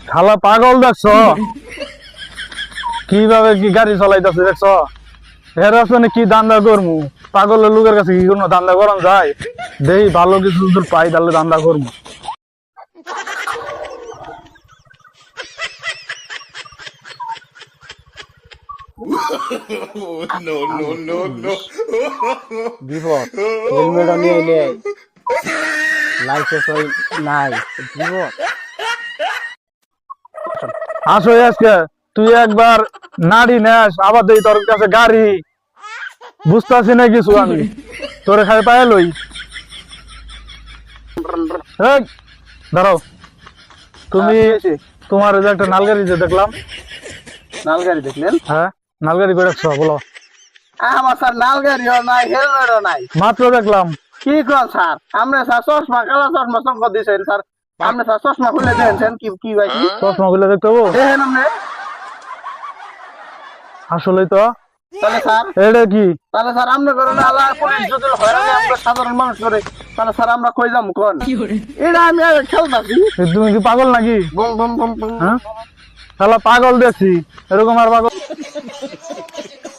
খালা পাগল দেখছ কিভাবে কি গাড়ি চালাইতেছে দেখছ এর আসলে কি দান্দা করমু পাগলের লোকের কাছে কি কোনো দান্দা করান যায় দেই ভালো কিছু যদি পাই তাহলে দান্দা করমু বিপদ হেলমেট নিয়ে এলে লাইসেন্স নাই বিপদ আসো আজকে তুই একবার নাড়ি নেস আবার দেই তোর কাছে গাড়ি বুঝতেছি না কিছু আমি তোরে খাই পায়ে লই এই, দাঁড়াও তুমি তোমার যে একটা নালগাড়ি যে দেখলাম নালগাড়ি দেখলেন হ্যাঁ নালগাড়ি করে রাখছো বলো আমার স্যার নালগাড়িও নাই হেলমেটও নাই মাত্র দেখলাম কি কর স্যার আপনি স্যার চশমা কালো চশমা চমক দিয়েছেন স্যার আপনি স্যার চশমা খুলে দিয়েছেন কি কি ভাই কি চশমা খুলে দেখতে হবো দেখেন আপনি আসলেই তো তাহলে স্যার এটা কি আপনি করেন আল্লাহ পুলিশ যদি হয়রানি আমরা সাধারণ মানুষ করে তাহলে স্যার আমরা কই যাবো কোন এটা আমি খেলতাছি তুমি কি পাগল নাকি বুম বুম বুম বুম হ্যাঁ তাহলে পাগল দেখছি এরকম আর পাগল